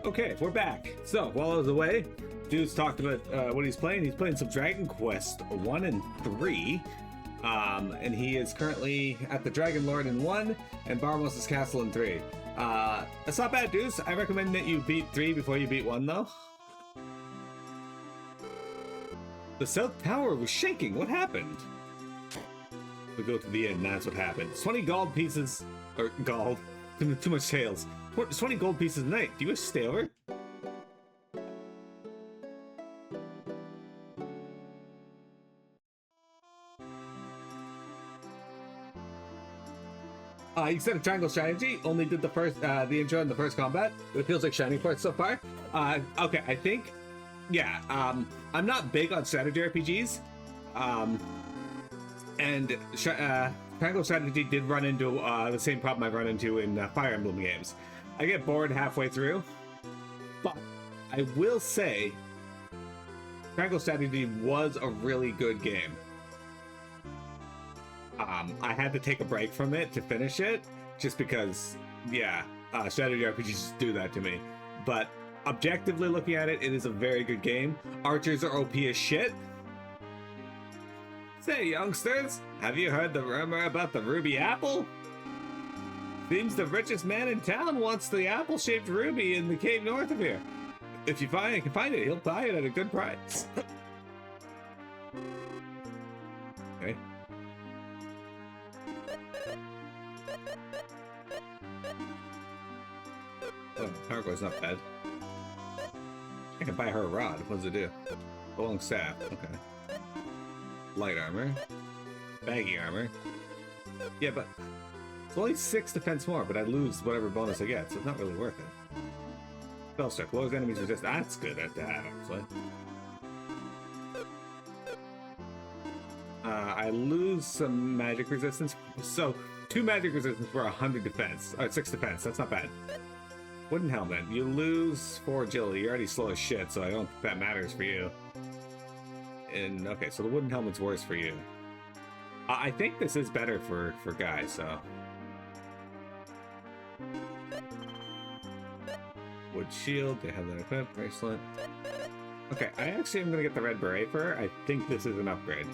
Okay, we're back. So, while I was away, Dude's talked about what he's playing. He's playing some Dragon Quest 1 and 3. And he is currently at the Dragon Lord in 1 and Barmos' Castle in 3. That's not bad, Deuce. I recommend that you beat 3 before you beat 1, though. The South Tower was shaking. What happened? We go to the inn. That's what happened. 20 gold pieces. Or gold. Too much tails. 20 gold pieces a night. Do you wish to stay over? You said a triangle strategy. Only did the first, the intro and the first combat. It feels like shining parts so far. Okay, I think, yeah. I'm not big on strategy RPGs. Triangle strategy did run into the same problem I've run into in Fire Emblem games. I get bored halfway through, but I will say Triangle strategy was a really good game. I had to take a break from it to finish it, just because, yeah, strategy RPGs just do that to me. But objectively looking at it, it is a very good game. Archers are OP as shit. Say, youngsters, have you heard the rumor about the ruby apple? Seems the richest man in town wants the apple-shaped ruby in the cave north of here. If you can find it, he'll buy it at a good price. Okay. Oh, cargo's not bad. I can buy her a rod. What does it do? A long staff. Okay. Light armor. Baggy armor. Yeah, but it's only 6 defense more, but I lose whatever bonus I get, so it's not really worth it. Spellstruck. Lowers enemies resist. That's good at that, actually. I lose some magic resistance. So, 2 magic resistance for 100 defense. Or 6 defense. That's not bad. Wooden helmet. You lose 4 agility. You're already slow as shit, so I don't think that matters for you. And okay, so the wooden helmet's worse for you. I think this is better for guys, so. Wood shield. They have that equipped. Bracelet. Okay, I actually am gonna get the red beret for her. I think this is an upgrade.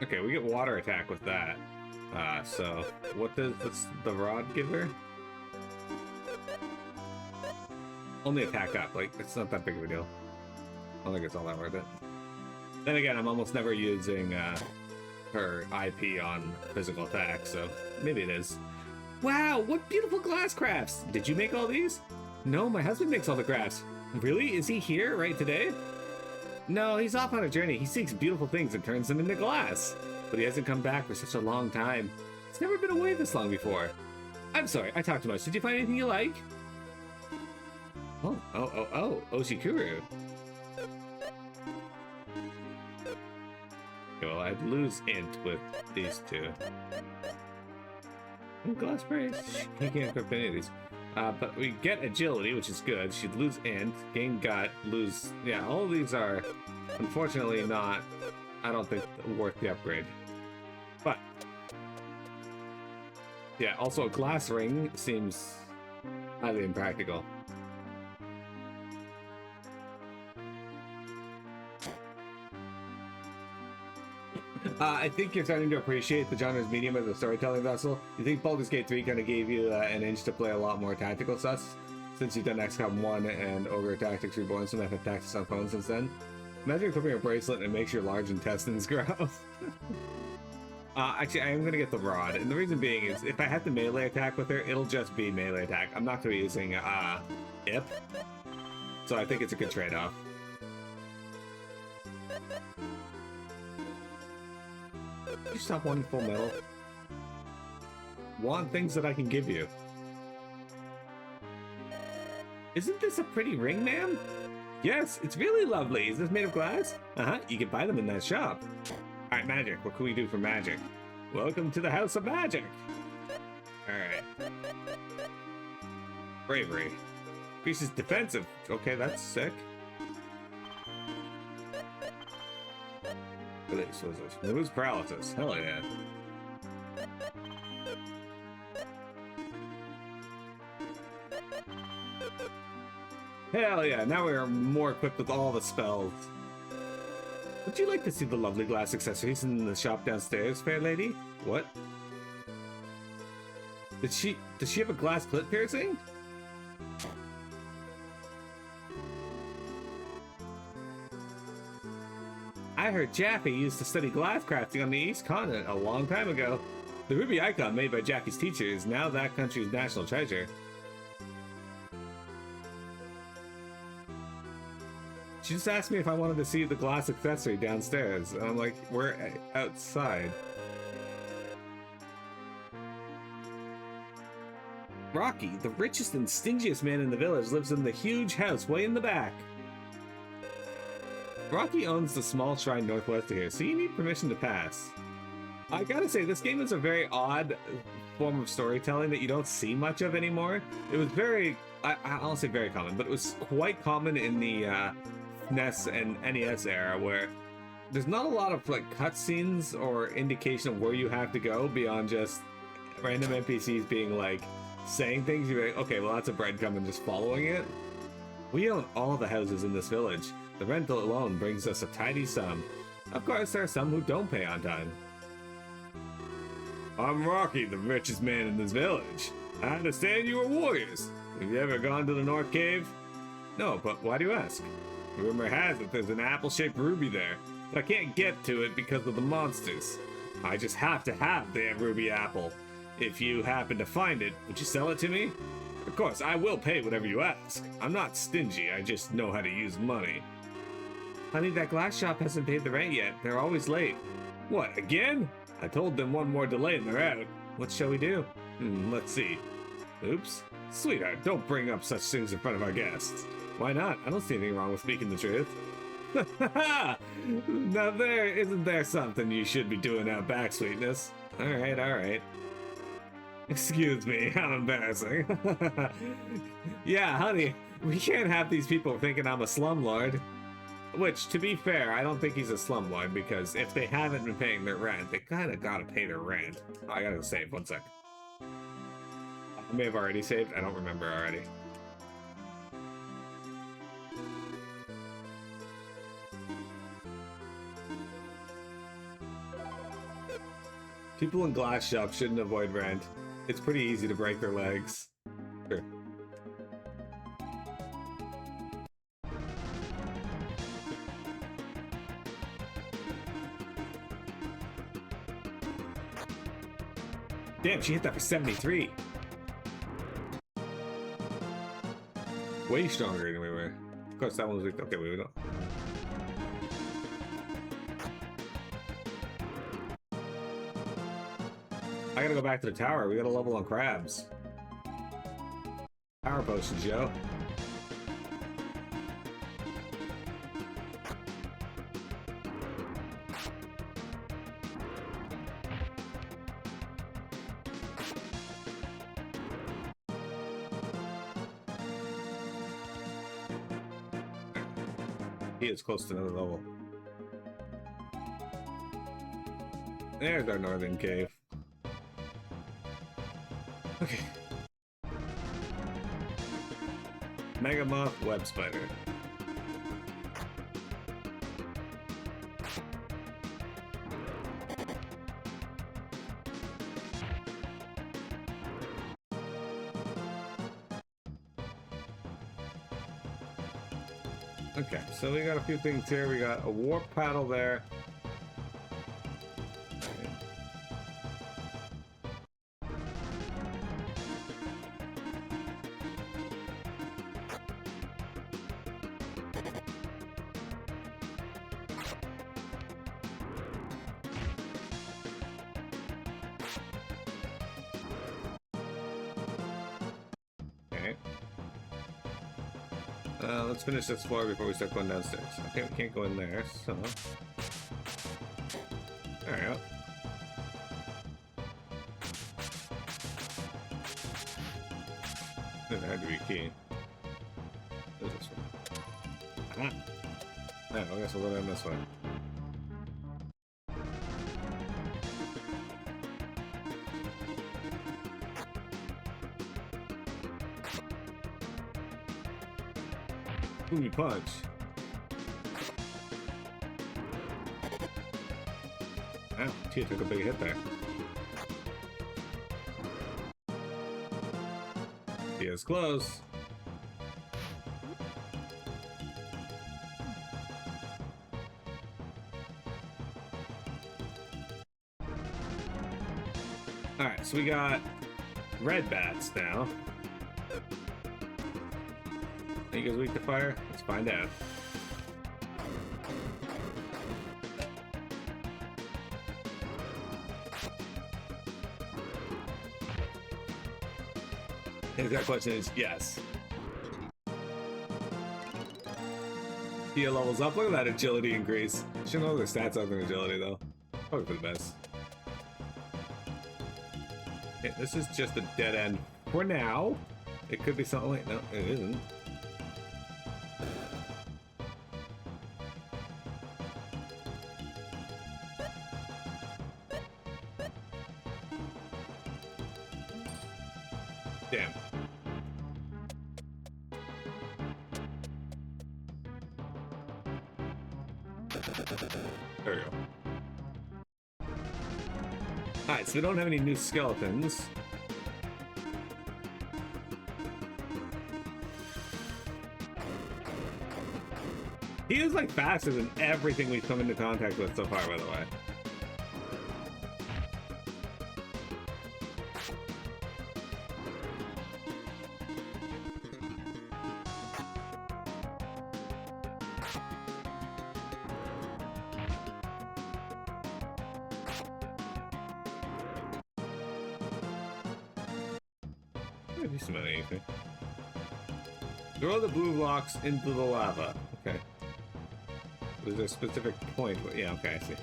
Okay, we get water attack with that. So what does the rod give her? Only attack up, like, it's not that big of a deal. I don't think it's all that worth it. Then again, I'm almost never using her IP on physical attack, so maybe it is. Wow, what beautiful glass crafts! Did you make all these? No, my husband makes all the crafts. Really? Is he here right today? No, he's off on a journey. He seeks beautiful things and turns them into glass. But he hasn't come back for such a long time. He's never been away this long before. I'm sorry, I talked too much. Did you find anything you like? Oh, Oshikuru. Okay, well, I'd lose int with these two. And glass brace. He can't equip any of these. But we get agility, which is good. She'd lose int, gain gut, lose... Yeah, all of these are, unfortunately, not, I don't think, worth the upgrade. But, yeah, also a glass ring seems highly impractical. I think you're starting to appreciate the genre's medium as a storytelling vessel. You think Baldur's Gate 3 kind of gave you an inch to play a lot more tactical sus, since you've done XCOM 1 and Ogre Tactics Reborn, some FF Tactics on phone since then. Imagine equipping a bracelet and it makes your large intestines grow. Actually, I am going to get the rod, and the reason being is if I have to melee attack with her, it'll just be melee attack. I'm not going to be using IP, so I think it's a good trade-off. You stop wanting full metal. Want things that I can give you. Isn't this a pretty ring, ma'am? Yes, it's really lovely. Is this made of glass? Uh-huh, you can buy them in that shop. Alright, magic. What can we do for magic? Welcome to the House of Magic. Alright. Bravery. Increases defensive. Okay, that's sick. Release, what is this? Remove paralysis. Hell yeah. Hell yeah, now we are more equipped with all the spells. Would you like to see the lovely glass accessories in the shop downstairs, fair lady? What? Does she have a glass clit piercing? I heard Jaffe used to study glass crafting on the East Continent a long time ago. The ruby icon made by Jackie's teacher is now that country's national treasure. She just asked me if I wanted to see the glass accessory downstairs, and I'm like, we're outside. Rocky, the richest and stingiest man in the village, lives in the huge house way in the back. Rocky owns the small shrine northwest of here, so you need permission to pass. I gotta say, this game is a very odd form of storytelling that you don't see much of anymore. It was very, I don't say very common, but it was quite common in the NES and NES era, where there's not a lot of like cutscenes or indication of where you have to go beyond just random NPCs being like saying things. You're like, okay, well that's a breadcrumb, and just following it. We own all the houses in this village. The rental alone brings us a tidy sum. Of course, there are some who don't pay on time. I'm Rocky, the richest man in this village. I understand you are warriors. Have you ever gone to the North Cave? No, but why do you ask? Rumor has it there's an apple-shaped ruby there, but I can't get to it because of the monsters. I just have to have the ruby apple. If you happen to find it, would you sell it to me? Of course, I will pay whatever you ask. I'm not stingy, I just know how to use money. Honey, that glass shop hasn't paid the rent yet. They're always late. What, again? I told them one more delay and they're out. What shall we do? Let's see. Oops. Sweetheart, don't bring up such things in front of our guests. Why not? I don't see anything wrong with speaking the truth. Now isn't there something you should be doing out back, sweetness? Alright. Excuse me, how embarrassing. Yeah, honey, we can't have these people thinking I'm a slumlord. Which, to be fair, I don't think he's a slumlord, because if they haven't been paying their rent, they kind of gotta pay their rent. Oh, I gotta save, one sec. I may have already saved, I don't remember already. People in glass shops shouldn't avoid rent. It's pretty easy to break their legs. Sure. Damn, she hit that for 73. Way stronger than we were. Of course, that one was weak. Okay, we don't. I gotta go back to the tower. We gotta level on crabs. Power potion, Joe. He is close to another level. There's our northern cave. Okay. Megamoth web spider. Okay, so we got a few things here. We got a warp paddle there. Let's finish this floor before we start going downstairs. Okay, we can't go in there, so... There we go. There had to be a key. What is this one? Ah! Yeah, I guess we'll go down this way. Boomy punch. Ow, Tia took a big hit there. Tia's close. Alright, so we got red bats now. Are you guys weak to fire? Let's find out. The exact question is yes. Tia levels up. Look at that agility increase. Should know their stats other than agility though. Probably for the best. Okay, this is just a dead end for now. It could be something like no, it isn't. Damn. There we go. Alright, so we don't have any new skeletons. He is like faster than everything we've come into contact with so far, by the way. Decent amount of anything. Throw the blue blocks into the lava. Okay. Was there a specific point? Yeah, okay, I see.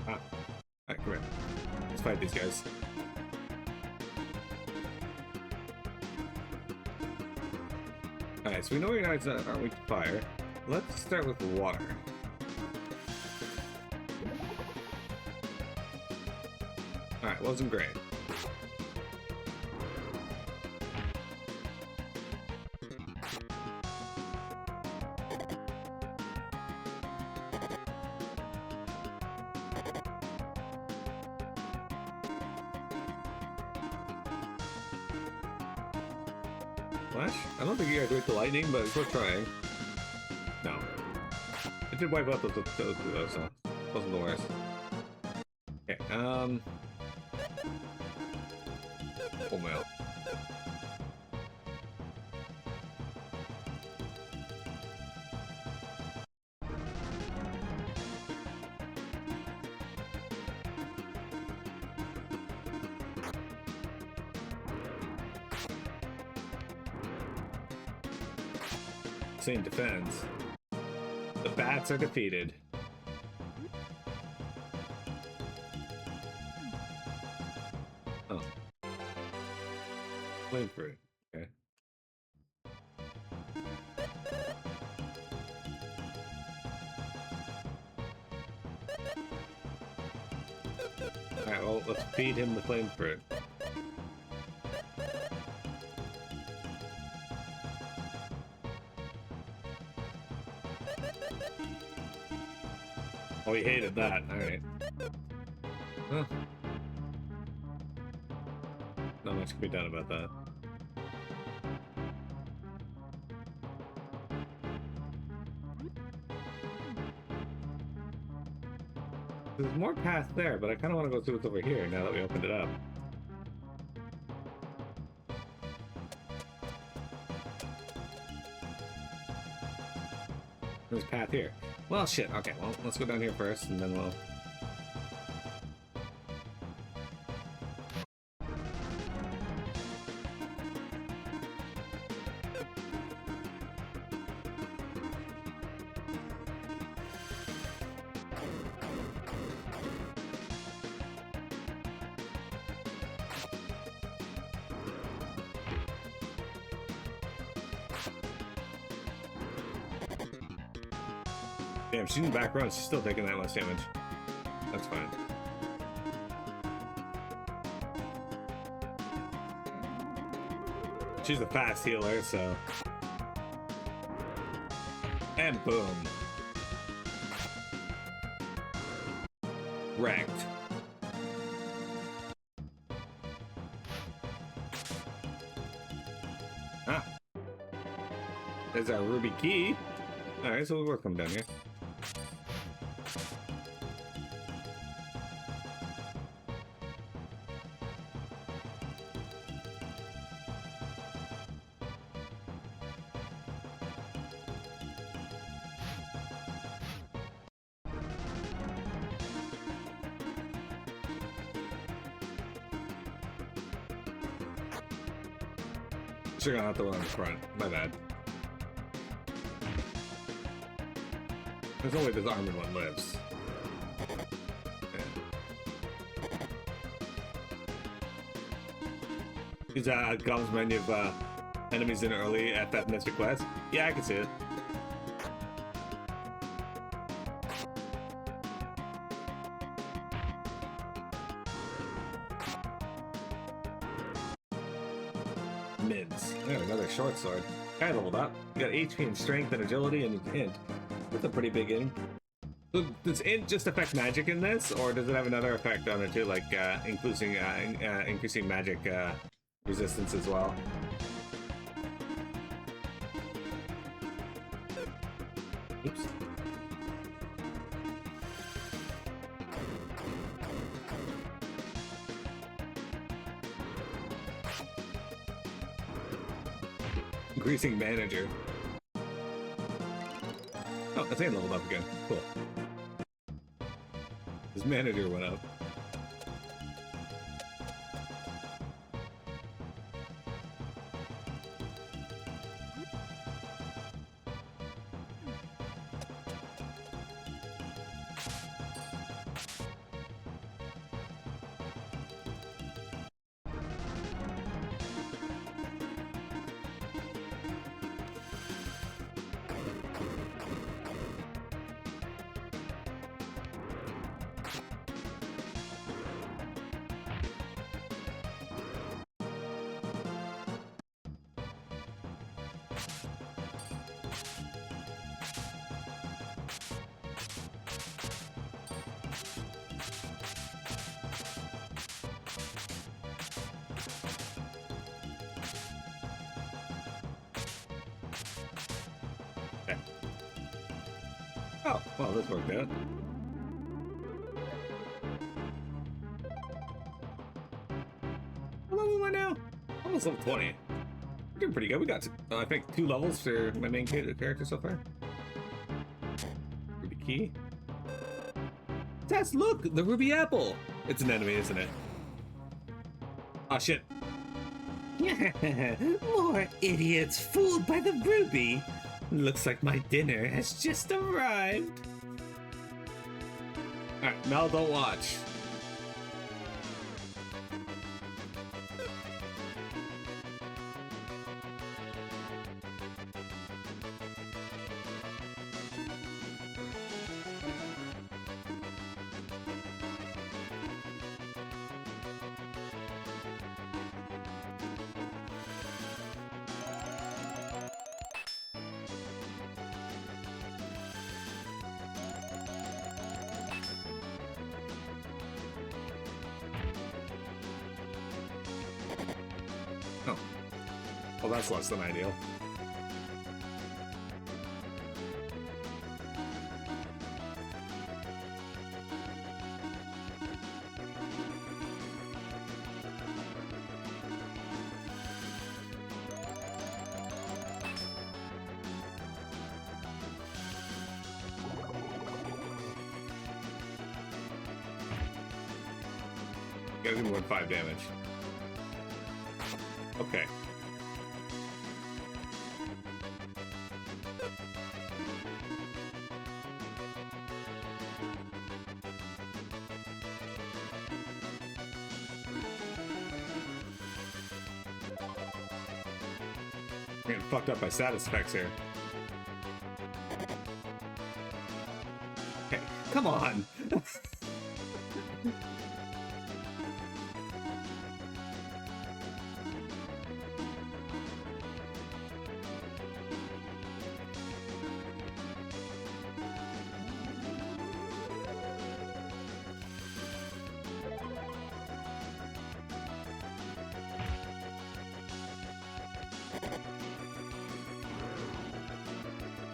Ah. Alright, come here. Let's fight these guys. Alright, so we know your knights aren't weak to fire. Let's start with water. Alright, wasn't great. Flash? I don't think you guys wait the lightning, but it's worth trying. No. It did wipe out those so wasn't the worst. Okay, full mail. Same defense. The bats are defeated. Oh. Flame fruit. Okay. Alright, well, let's feed him the flame fruit. Oh, he hated that. Alright. Huh. Not much can be done about that. There's more paths there, but I kind of want to go see what's over here now that we opened it up. There's a path here. Well, shit. Okay, well, let's go down here first, and then we'll... Damn, she's in the back row. She's still taking that much damage. That's fine. She's a fast healer, so. And boom. Wrecked. Ah. There's our ruby key. Alright, so we'll come down here. Sure, gonna have to one on the front. My bad. There's only this armored one lives. Yeah. Is that Gom's menu of enemies in early FF Mystic Quest? Yeah, I can see it. Mids. Yeah, another short sword. Guy leveled up. You got HP and strength and agility and int. That's a pretty big int. So does int just affect magic in this, or does it have another effect on it too, like increasing magic resistance as well? Oops. Increasing manager. Oh, that's ain't leveled up again. Cool. His manager went up. Oh, well, this worked out. How level am I now? Almost level 20. We're doing pretty good. We got, I think, 2 levels for my main character so far. Ruby key. Tess, look! The ruby apple! It's an enemy, isn't it? Oh, shit. More idiots fooled by the ruby. Looks like my dinner has just arrived. Alright, Mel, don't watch. Oh. Well, that's less than ideal. Gotta do more than 5 damage. Okay. I'm getting fucked up by status effects here. Okay, come on!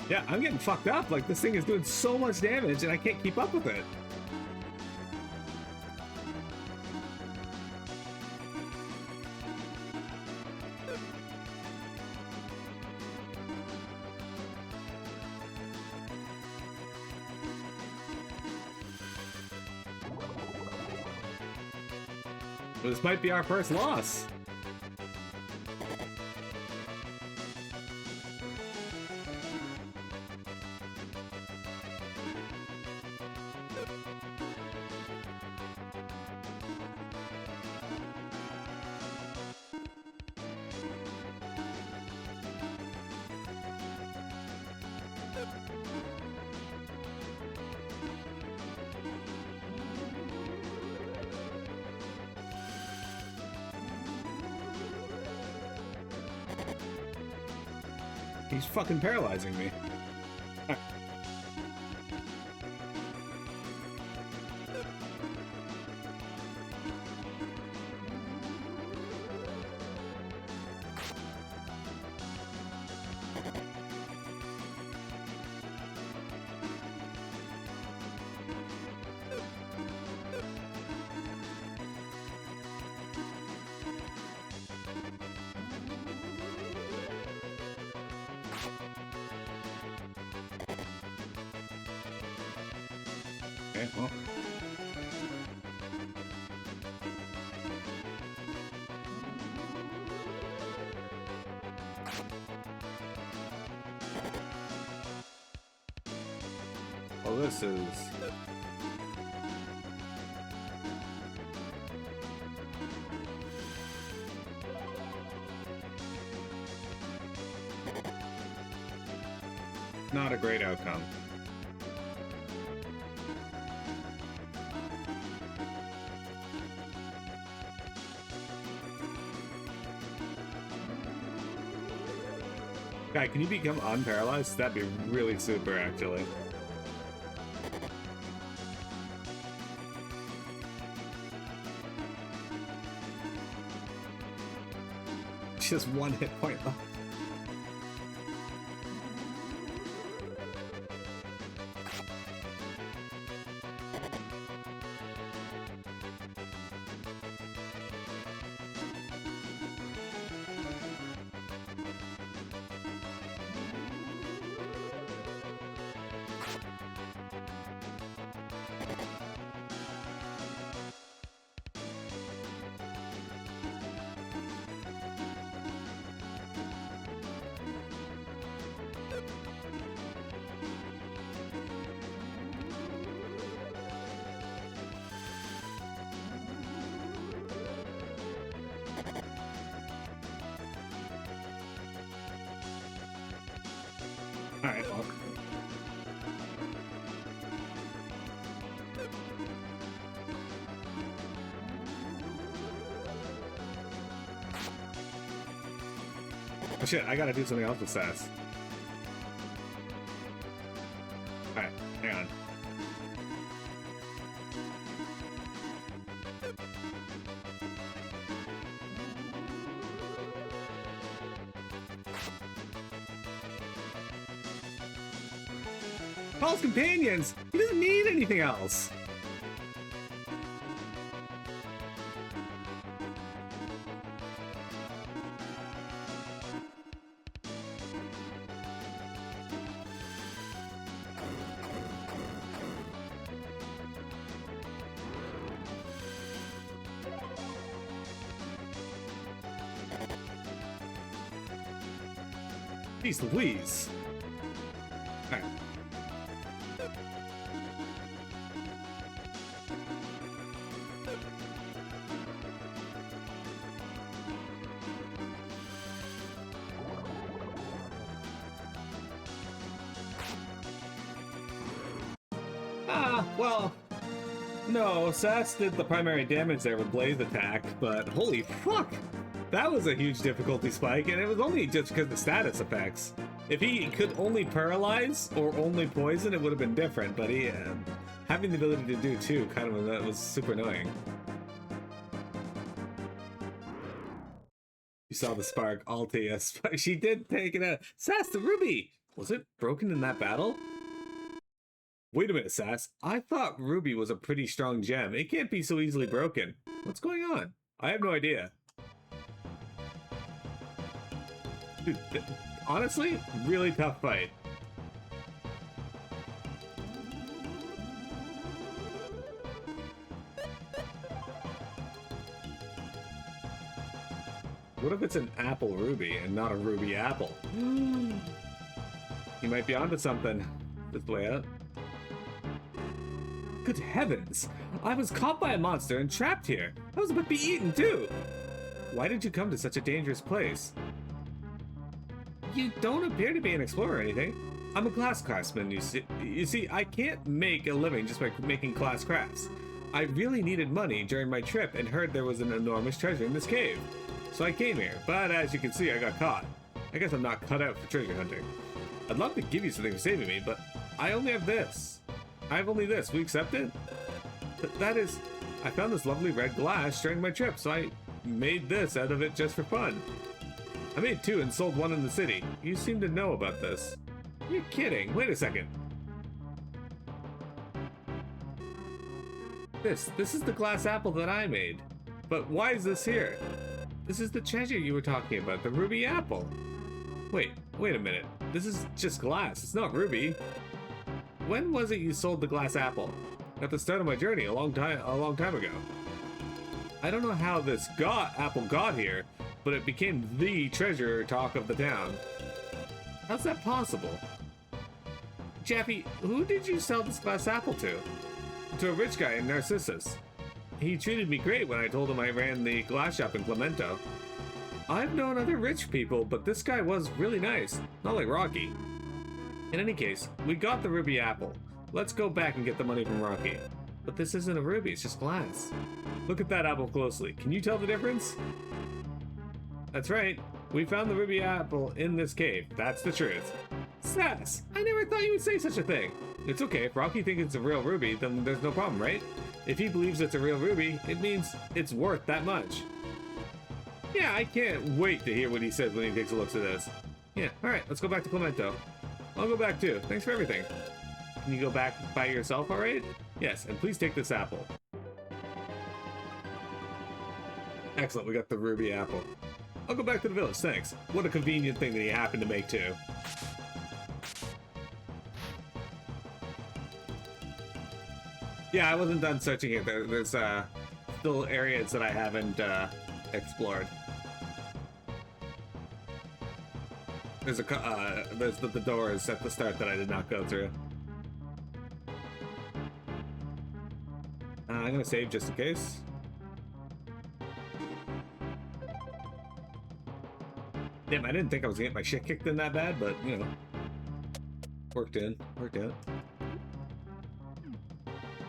Yeah, I'm getting fucked up. Like, this thing is doing so much damage and I can't keep up with it. This might be our first loss. He's fucking paralyzing me. Okay, well. Well, this is... not a great outcome. Guy, can you become unparalyzed? That'd be really super, actually. Just one hit point left. Alright, well. Oh shit, I gotta do something else with Sass. Alright, hang on. Paul's companions! He doesn't need anything else! Jeez Louise! Alright. Well, no, Sass did the primary damage there with Blaze Attack, but holy fuck! That was a huge difficulty spike, and it was only just because of the status effects. If he could only paralyze or only poison, it would have been different, but he, having the ability to do two kind of that was super annoying. You saw the spark, Altea. She did take it out. Sass, the ruby! Was it broken in that battle? Wait a minute, Sass. I thought ruby was a pretty strong gem. It can't be so easily broken. What's going on? I have no idea. Dude, honestly, really tough fight. What if it's an apple ruby and not a ruby apple? You might be onto something. This way out. Good heavens! I was caught by a monster and trapped here. I was about to be eaten too. Why did you come to such a dangerous place? You don't appear to be an explorer or anything. I'm a glass craftsman, you see, I can't make a living just by making glass crafts. I really needed money during my trip and heard there was an enormous treasure in this cave. So I came here, but as you can see, I got caught. I guess I'm not cut out for treasure hunting. I'd love to give you something for saving me, but I only have this. I have only this. We accept it? That is... I found this lovely red glass during my trip, so I made this out of it just for fun. I made two and sold one in the city. You seem to know about this. You're kidding. Wait a second. This is the glass apple that I made. But why is this here? This is the treasure you were talking about, the ruby apple. Wait a minute. This is just glass. It's not ruby. When was it you sold the glass apple? At the start of my journey, a long time ago. I don't know how this apple got here, but it became the treasure talk of the town. How's that possible? Jaffe, who did you sell this glass apple to? To a rich guy in Narcissus. He treated me great when I told him I ran the glass shop in Clemento. I've known other rich people, but this guy was really nice. Not like Rocky. In any case, we got the ruby apple. Let's go back and get the money from Rocky. But this isn't a ruby, it's just glass. Look at that apple closely. Can you tell the difference? That's right. We found the ruby apple in this cave. That's the truth. Sass, I never thought you would say such a thing. It's okay. If Rocky thinks it's a real ruby, then there's no problem, right? If he believes it's a real ruby, it means it's worth that much. Yeah, I can't wait to hear what he says when he takes a look at this. Yeah, alright, let's go back to Clemento. I'll go back too. Thanks for everything. Can you go back by yourself, alright? Yes, and please take this apple. Excellent, we got the ruby apple. I'll go back to the village, thanks. What a convenient thing that he happened to make too. Yeah, I wasn't done searching it. There's still areas that I haven't explored. There's the doors at the start that I did not go through. I'm gonna save just in case. Damn, I didn't think I was gonna get my shit kicked in that bad, but you know, worked out.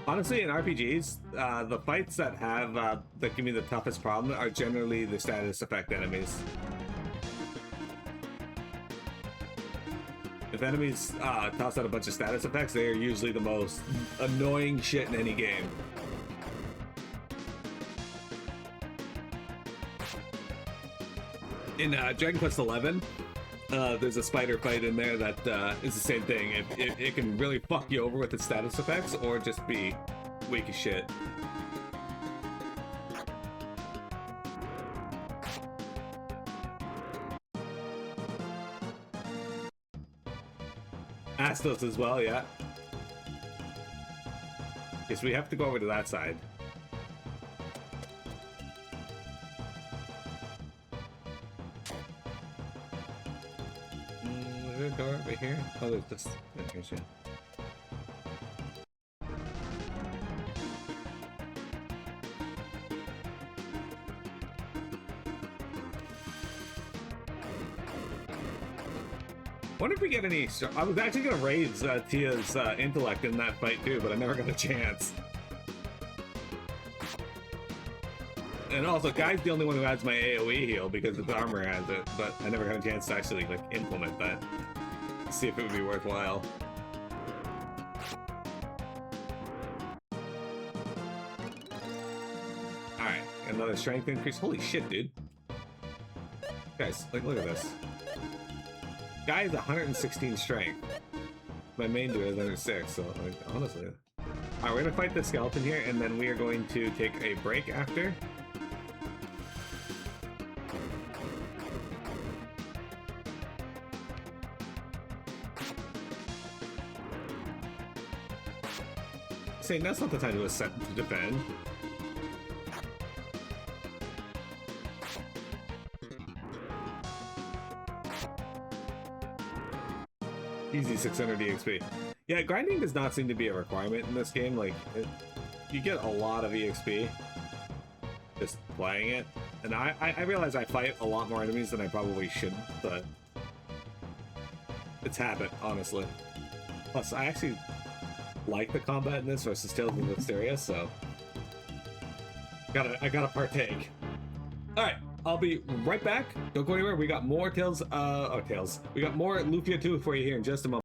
Honestly, in RPGs, the fights that have that give me the toughest problem are generally the status effect enemies. If enemies toss out a bunch of status effects, they are usually the most annoying shit in any game. In Dragon Quest XI, there's a spider fight in there that is the same thing. It can really fuck you over with its status effects or just be weak as shit. Astos as well, yeah. Yes, we have to go over to that side. Is there a door over here? Oh, there's this. Here's it. Wonder if we get any. I was actually gonna raise Tia's intellect in that fight too, but I never got a chance. And also, Guy's the only one who has my AoE heal because his armor has it, but I never got a chance to actually like implement that. See if it would be worthwhile. Alright, another strength increase. Holy shit, dude. Guys, like, look at this. Guy is 116 strength. My main dude is 106, so, like, honestly. Alright, we're gonna fight the skeleton here, and then we are going to take a break after. Saying that's not the time to ascend to defend. Easy 600 EXP. Yeah, grinding does not seem to be a requirement in this game. Like, you get a lot of EXP just playing it. And I realize I fight a lot more enemies than I probably should, but it's habit, honestly. Plus, I actually like the combat in this versus Tales of Mysteria, so I gotta partake. Alright, I'll be right back. Don't go anywhere. We got more Tales. We got more Lufia 2 for you here in just a moment.